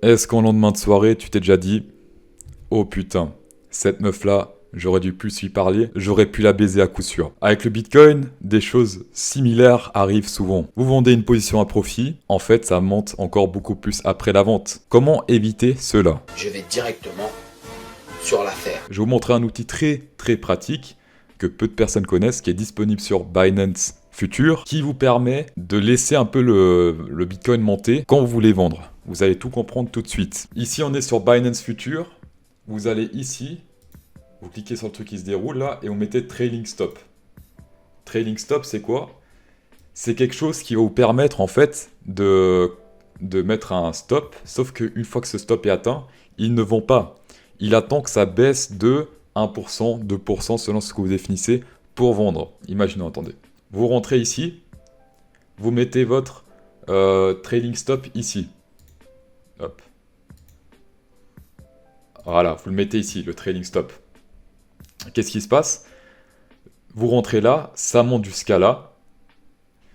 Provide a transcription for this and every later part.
Est-ce qu'en lendemain de soirée, tu t'es déjà dit, oh putain, cette meuf-là, j'aurais dû plus lui parler, j'aurais pu la baiser à coup sûr. Avec le Bitcoin, des choses similaires arrivent souvent. Vous vendez une position à profit, en fait ça monte encore beaucoup plus après la vente. Comment éviter cela? Je vais directement sur l'affaire. Je vais vous montrer un outil très pratique que peu de personnes connaissent, qui est disponible sur Binance Future, qui vous permet de laisser un peu le Bitcoin monter quand vous voulez vendre. Vous allez tout comprendre tout de suite. Ici on est sur Binance Future, vous allez ici, vous cliquez sur le truc qui se déroule là, et vous mettez Trailing Stop. Trailing Stop, c'est quoi? C'est quelque chose qui va vous permettre en fait de mettre un stop, sauf qu'une fois que ce stop est atteint, il ne vend pas. Il attend que ça baisse de 1%, 2% selon ce que vous définissez pour vendre. Imaginons, attendez. Vous rentrez ici, vous mettez votre trailing stop ici. Hop. Voilà, vous le mettez ici, le trailing stop. Qu'est-ce qui se passe? Vous rentrez là, ça monte jusqu'à là.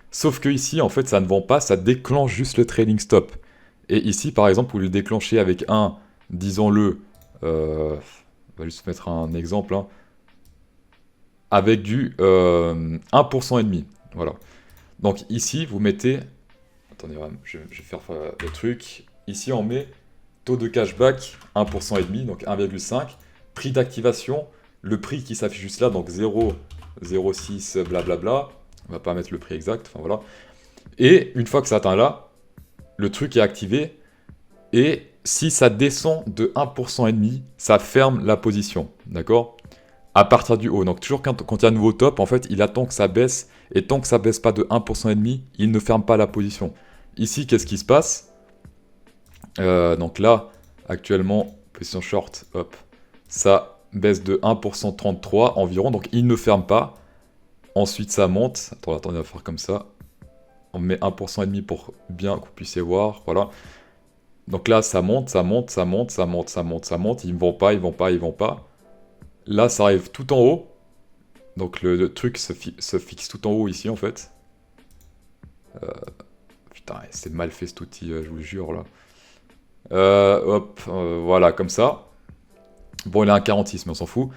Sauf que ici, en fait, ça ne vend pas, ça déclenche juste le trailing stop. Et ici, par exemple, vous le déclenchez avec un, disons-le, on va juste mettre un exemple, hein, avec du 1% et demi. Voilà. Donc ici, vous mettez... Attendez, je vais faire le truc. Ici, on met taux de cashback 1% et demi, donc 1,5. Prix d'activation, le prix qui s'affiche juste là, donc 0,06 blablabla. On va pas mettre le prix exact, enfin voilà. Et une fois que ça atteint là, le truc est activé. Et si ça descend de 1% et demi, ça ferme la position, d'accord? À partir du haut. Donc toujours quand il y a un nouveau top, en fait, il attend que ça baisse. Et tant que ça baisse pas de 1% et demi, il ne ferme pas la position. Ici, qu'est-ce qui se passe? Donc là, actuellement, position short, hop, ça baisse de 1% 33 environ. Donc il ne ferme pas. Ensuite, ça monte. Attendez, on va faire comme ça. On met 1% et demi pour bien que vous puissiez voir. Voilà. Donc là, ça monte, ça monte, ça monte, ça monte, ça monte, ça monte. Ils ne vont pas, ils vont pas, ils vont pas. Là, ça arrive tout en haut. Donc le truc se fixe tout en haut ici, en fait. Putain, c'est mal fait cet outil, je vous jure, là. Hop, voilà, comme ça. Bon, il a un 46, mais on s'en fout.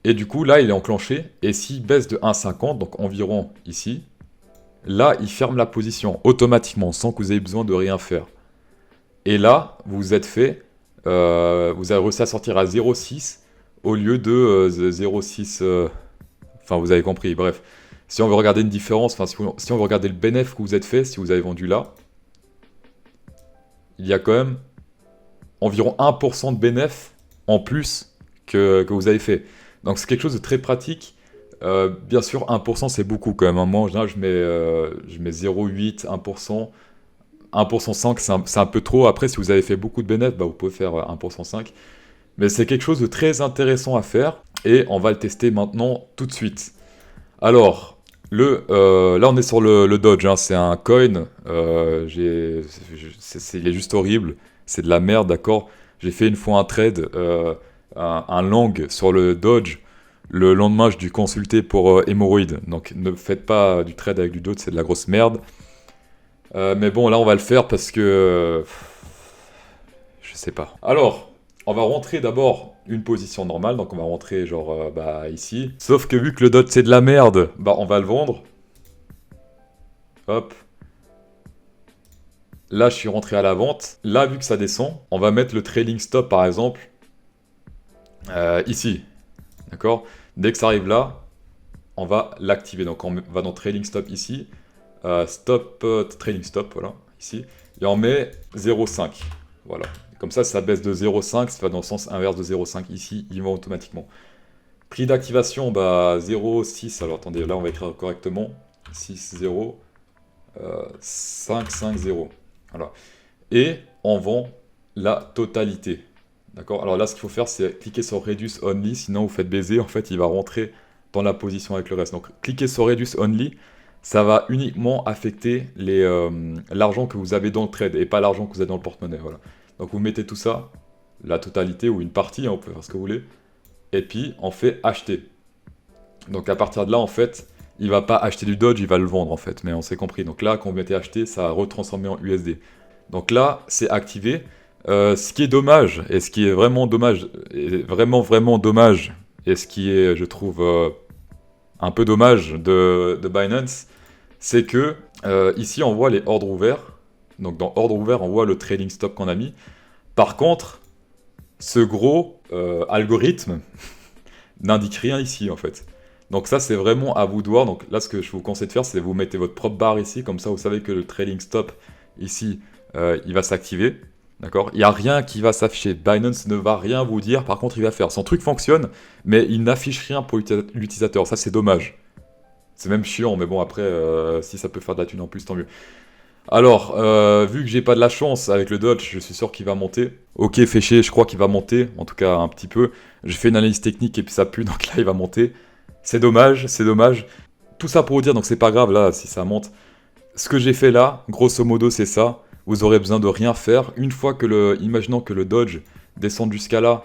Et du coup, là, il est enclenché. Et s'il baisse de 1,50, donc environ ici, là, il ferme la position automatiquement, sans que vous ayez besoin de rien faire. Et là, vous êtes fait, vous avez réussi à sortir à 0,6 au lieu de 0,6. Enfin, vous avez compris, bref. Si on veut regarder une différence, enfin, si on veut regarder le bénéfice que vous êtes fait, si vous avez vendu là, il y a quand même environ 1% de bénéfice en plus que vous avez fait. Donc c'est quelque chose de très pratique. Bien sûr, 1% c'est beaucoup quand même, hein. Moi, en général, je mets 0,8, 1%. 1% 5, c'est un peu trop. Après, si vous avez fait beaucoup de bénéfices, bah, vous pouvez faire 1% 5. Mais c'est quelque chose de très intéressant à faire. Et on va le tester maintenant tout de suite. Alors, là on est sur le Dodge, hein, c'est un coin. Il est juste horrible. C'est de la merde, d'accord? J'ai fait une fois un trade, un long sur le Dodge. Le lendemain, je dû consulter pour hémorroïdes. Donc ne faites pas du trade avec du Dodge, c'est de la grosse merde. Mais bon, là on va le faire parce que... je sais pas. Alors, on va rentrer d'abord une position normale, donc on va rentrer genre bah, ici. Sauf que vu que le dot c'est de la merde, bah on va le vendre. Hop. Là je suis rentré à la vente. Là vu que ça descend, on va mettre le trailing stop par exemple ici. D'accord? Dès que ça arrive là, on va l'activer. Donc on va dans trailing stop ici. Trailing stop, voilà, ici. Et on met 0,5. Voilà. Comme ça baisse de 0,5, ça va dans le sens inverse de 0,5 ici, il va automatiquement. Prix d'activation, bah 0,6, alors attendez, là on va écrire correctement, 6, 0, 5, 5, 0. Voilà. Et on vend la totalité. D'accord? Alors là, ce qu'il faut faire, c'est cliquer sur Reduce Only, sinon vous faites baiser, en fait, il va rentrer dans la position avec le reste. Donc cliquez sur Reduce Only, ça va uniquement affecter l'argent que vous avez dans le trade et pas l'argent que vous avez dans le porte-monnaie. Voilà. Donc vous mettez tout ça, la totalité ou une partie, hein, vous pouvez faire ce que vous voulez, et puis on fait acheter. Donc à partir de là, en fait, il va pas acheter du Dodge, il va le vendre en fait, mais on s'est compris. Donc là, quand vous mettez acheter, ça va retransformer en USD. Donc là, c'est activé. Ce qui est dommage, et ce qui est vraiment dommage, et vraiment dommage, et ce qui est, je trouve, un peu dommage de Binance, c'est que ici on voit les ordres ouverts. Donc dans ordre ouvert, on voit le trading stop qu'on a mis. Par contre, ce gros algorithme n'indique rien ici en fait. Donc ça c'est vraiment à vous de voir. Donc là ce que je vous conseille de faire, c'est vous mettez votre propre barre ici, comme ça vous savez que le trading stop ici, il va s'activer. D'accord? Il n'y a rien qui va s'afficher. Binance ne va rien vous dire. Par contre, il va faire. Son truc fonctionne, mais il n'affiche rien pour l'utilisateur. Ça, c'est dommage. C'est même chiant, mais bon, après, si ça peut faire de la thune en plus, tant mieux. Alors, vu que j'ai pas de la chance avec le Dodge, je suis sûr qu'il va monter. Ok, fait chier, je crois qu'il va monter, en tout cas un petit peu. J'ai fait une analyse technique et puis ça pue, donc là, il va monter. C'est dommage, c'est dommage. Tout ça pour vous dire, donc c'est pas grave là, si ça monte. Ce que j'ai fait là, grosso modo, c'est ça. Vous aurez besoin de rien faire. Une fois que imaginons que le Dodge descende jusqu'à là,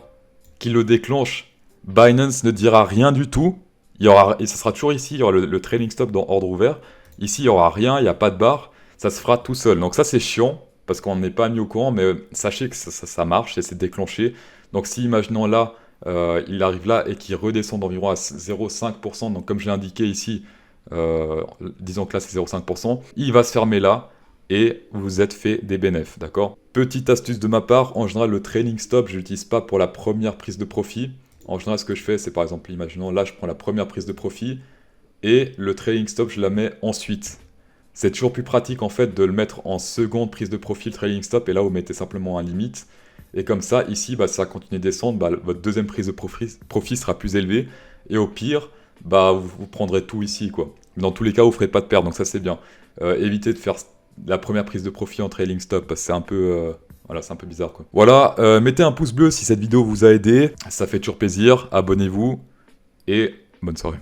qu'il le déclenche, Binance ne dira rien du tout. Et ça sera toujours ici, il y aura le trailing stop dans ordre ouvert. Ici, il n'y aura rien, il n'y a pas de barre. Ça se fera tout seul. Donc ça, c'est chiant, parce qu'on n'est pas mis au courant, mais sachez que ça marche et c'est déclenché. Donc si, imaginons là, il arrive là et qu'il redescend d'environ à 0,5%, donc comme je l'ai indiqué ici, disons que là c'est 0,5%, il va se fermer là et vous êtes fait des bénéfices, d'accord? Petite astuce de ma part, en général le trailing stop je l'utilise pas pour la première prise de profit. En général ce que je fais c'est par exemple, imaginons là je prends la première prise de profit et le trailing stop je la mets ensuite. C'est toujours plus pratique en fait de le mettre en seconde prise de profit le trailing stop et là vous mettez simplement un limite. Et comme ça, ici, bah, ça continue de descendre, bah, votre deuxième prise de profit sera plus élevée. Et au pire, bah, vous prendrez tout ici, quoi. Dans tous les cas, vous ne ferez pas de perte, donc ça c'est bien. Évitez de faire la première prise de profit en trailing stop, parce que c'est un peu... voilà, c'est un peu bizarre, quoi. Voilà, mettez un pouce bleu si cette vidéo vous a aidé. Ça fait toujours plaisir. Abonnez-vous. Et bonne soirée.